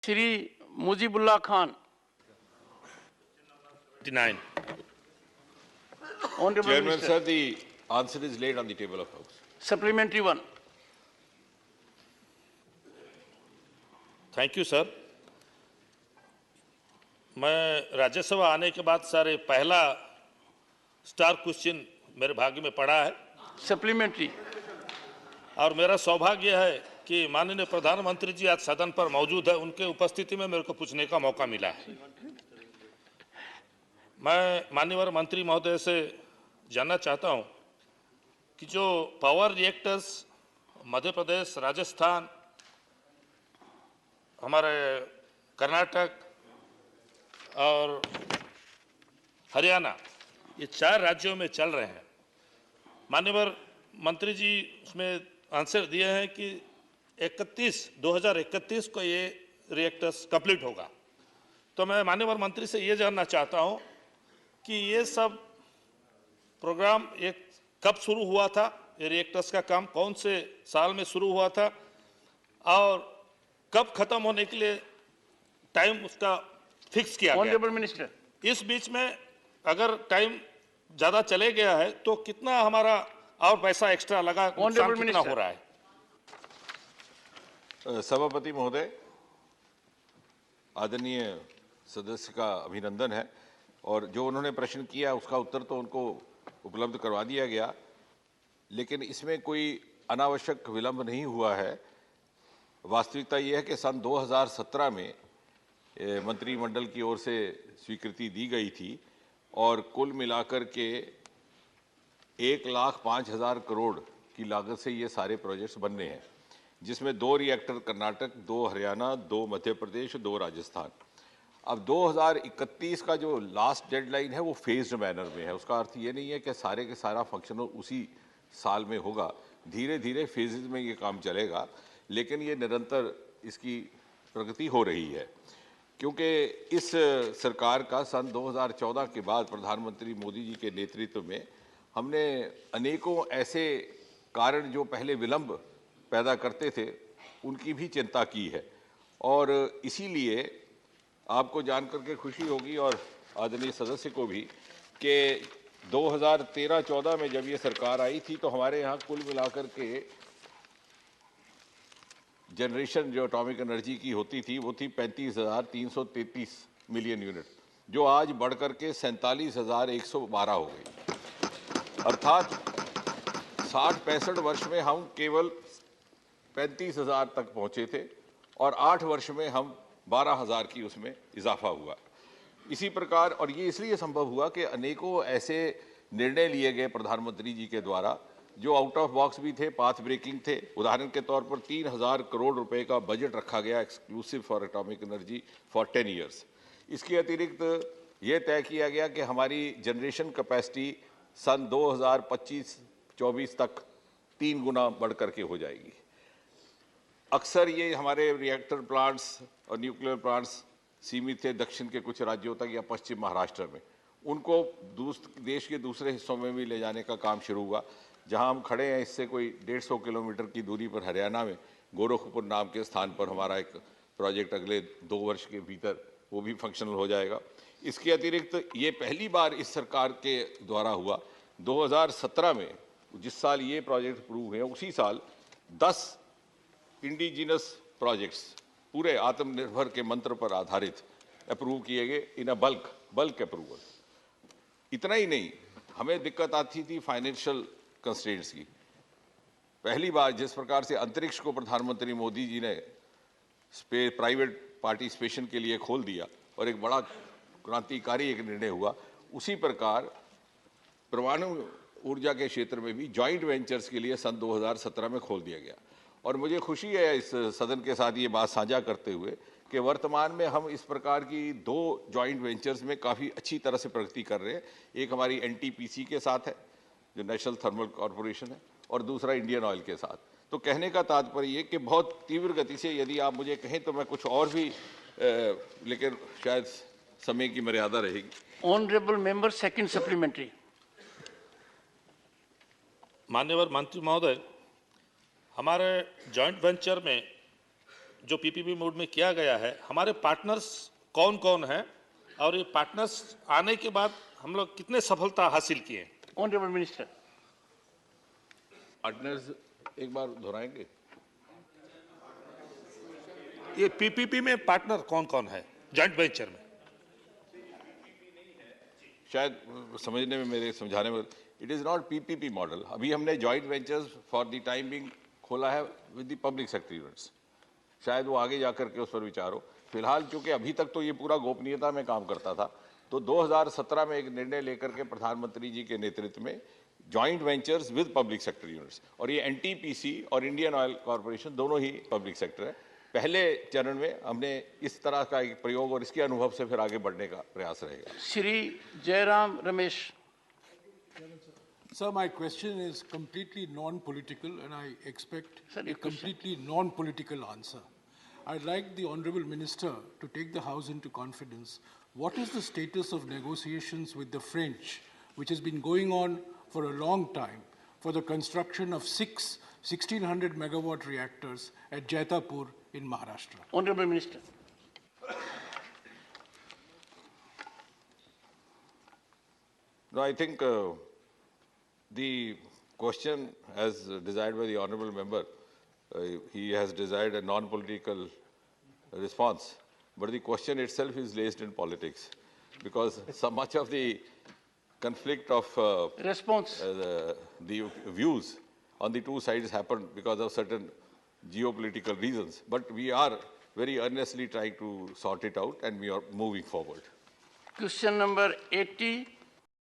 Shri Mujibullah Khan. 29. Honorable Chairman, Minister. sir, the answer is laid on the table of House. Supplementary one. Thank you sir. मैं राज्यसभा आने के बाद sir पहला star question मेरे भाग्य में पड़ा है सप्लीमेंट्री। और मेरा सौभाग्य है कि माननीय प्रधानमंत्री जी आज सदन पर मौजूद है, उनके उपस्थिति में मेरे को पूछने का मौका मिला है। मैं माननीय मंत्री महोदय से जानना चाहता हूं कि जो पावर रिएक्टर्स मध्य प्रदेश, राजस्थान, हमारे कर्नाटक और हरियाणा, ये 4 राज्यों में चल रहे हैं। माननीय मंत्री जी उसमें आंसर दिए हैं कि 2031 को ये रिएक्टर्स कंप्लीट होगा। तो मैं माननीय मंत्री से ये जानना चाहता हूं कि ये सब प्रोग्राम एक कब शुरू हुआ था, ये रिएक्टर्स का काम कौन से साल में शुरू हुआ था और कब खत्म होने के लिए टाइम उसका फिक्स किया गया। Honourable minister. इस बीच में अगर टाइम ज्यादा चले गया है तो कितना हमारा और पैसा एक्स्ट्रा लगा, नुकसान कितना हो रहा है। सभापति महोदय, आदरणीय सदस्य का अभिनंदन है और जो उन्होंने प्रश्न किया उसका उत्तर तो उनको उपलब्ध करवा दिया गया, लेकिन इसमें कोई अनावश्यक विलंब नहीं हुआ है। वास्तविकता यह है कि सन 2017 में मंत्रिमंडल की ओर से स्वीकृति दी गई थी और कुल मिलाकर के 1,05,000 करोड़ की लागत से ये सारे प्रोजेक्ट्स बनने हैं, जिसमें 2 रिएक्टर कर्नाटक, 2 हरियाणा, 2 मध्य प्रदेश, 2 राजस्थान। अब 2031 का जो लास्ट डेडलाइन है वो फेज्ड मैनर में है। उसका अर्थ ये नहीं है कि सारे के सारा फंक्शनल उसी साल में होगा, धीरे धीरे फेजेज में ये काम चलेगा, लेकिन ये निरंतर इसकी प्रगति हो रही है। क्योंकि इस सरकार का सन 2014 के बाद प्रधानमंत्री मोदी जी के नेतृत्व में हमने अनेकों ऐसे कारण जो पहले विलंब पैदा करते थे उनकी भी चिंता की है और इसीलिए आपको जानकर के खुशी होगी और आदरणीय सदस्य को भी कि 2013-14 में जब ये सरकार आई थी तो हमारे यहाँ कुल मिलाकर के जनरेशन जो एटॉमिक एनर्जी की होती थी वो थी 35,333 मिलियन यूनिट, जो आज बढ़कर के 47,112 हो गई। अर्थात 60-65 वर्ष में हम केवल 35,000 तक पहुंचे थे और 8 वर्ष में हम 12,000 की उसमें इजाफा हुआ। इसी प्रकार, और ये इसलिए संभव हुआ कि अनेकों ऐसे निर्णय लिए गए प्रधानमंत्री जी के द्वारा जो आउट ऑफ बॉक्स भी थे, पाथ ब्रेकिंग थे। उदाहरण के तौर पर 3,000 करोड़ रुपए का बजट रखा गया exclusive for atomic energy for 10 years. इसके अतिरिक्त ये तय किया गया कि हमारी जनरेशन कैपेसिटी सन 2025-24 तक 3 गुना बढ़ करके हो जाएगी। अक्सर ये हमारे रिएक्टर प्लांट्स और न्यूक्लियर प्लांट्स सीमित थे दक्षिण के कुछ राज्यों तक या पश्चिम महाराष्ट्र में, उनको देश के दूसरे हिस्सों में भी ले जाने का काम शुरू हुआ। जहां हम खड़े हैं इससे कोई 150 किलोमीटर की दूरी पर हरियाणा में गोरखपुर नाम के स्थान पर हमारा एक प्रोजेक्ट अगले 2 वर्ष के भीतर वो भी फंक्शनल हो जाएगा। इसके अतिरिक्त ये पहली बार इस सरकार के द्वारा हुआ 2017 में, जिस साल ये प्रोजेक्ट अप्रूव हुए उसी साल 10 इंडिजिनस प्रोजेक्ट्स पूरे आत्मनिर्भर के मंत्र पर आधारित अप्रूव किए गए इन अ बल्क अप्रूवल। इतना ही नहीं, हमें दिक्कत आती थी फाइनेंशियल कंस्ट्रेंट्स की। पहली बार जिस प्रकार से अंतरिक्ष को प्रधानमंत्री मोदी जी ने प्राइवेट पार्टिसिपेशन के लिए खोल दिया और एक बड़ा क्रांतिकारी एक निर्णय हुआ, उसी प्रकार परमाणु ऊर्जा के क्षेत्र में भी जॉइंट वेंचर्स के लिए सन 2017 में खोल दिया गया। और मुझे खुशी है इस सदन के साथ ये बात साझा करते हुए कि वर्तमान में हम इस प्रकार की 2 जॉइंट वेंचर्स में काफ़ी अच्छी तरह से प्रगति कर रहे हैं। एक हमारी एनटीपीसी के साथ है जो नेशनल थर्मल कॉरपोरेशन है, और दूसरा इंडियन ऑयल के साथ। तो कहने का तात्पर्य ये कि बहुत तीव्र गति से, यदि आप मुझे कहें तो मैं कुछ और भी लेकिन शायद समय की मर्यादा रहेगी। Honourable member, second supplementary. माननीय मंत्री महोदय, हमारे जॉइंट वेंचर में जो पीपीपी मोड में किया गया है, हमारे पार्टनर्स कौन कौन हैं और ये पार्टनर्स आने के बाद हम लोग कितने सफलता हासिल किए? Honorable Minister. पार्टनर्स एक बार दोहराएंगे? ये पीपीपी में पार्टनर कौन कौन है जॉइंट वेंचर में? शायद समझने में, मेरे समझाने में, it is not PPP model. अभी हमने joint ventures for the time being खोला है with the public sector units. शायद वो आगे जाकर के उस पर विचार हो। फिलहाल चूंकि अभी तक तो ये पूरा गोपनीयता में काम करता था, तो 2017 में एक निर्णय लेकर के प्रधानमंत्री जी के नेतृत्व में joint ventures with public sector units, और ये एनटीपीसी और इंडियन ऑयल कॉर्पोरेशन दोनों ही पब्लिक सेक्टर है। पहले चरण में हमने इस तरह का एक प्रयोग और इसके अनुभव से फिर आगे बढ़ने का प्रयास रहेगा। Shri Jairam Ramesh. Sir, my question is completely non-political and I expect Sir, a your question. completely non-political answer. I'd like the Honorable Minister to take the House into confidence. What is the status of negotiations with the French, which has been going on for a long time, for the construction of 1600 megawatt reactors at Jaitapur in Maharashtra? Honorable Minister. No, I think the question, as desired by the honourable member, he has desired a non-political response. But the question itself is laced in politics, because so much of the conflict of Response. the views on the two sides happened because of certain geopolitical reasons. But we are very earnestly trying to sort it out, and we are moving forward. Question number 80,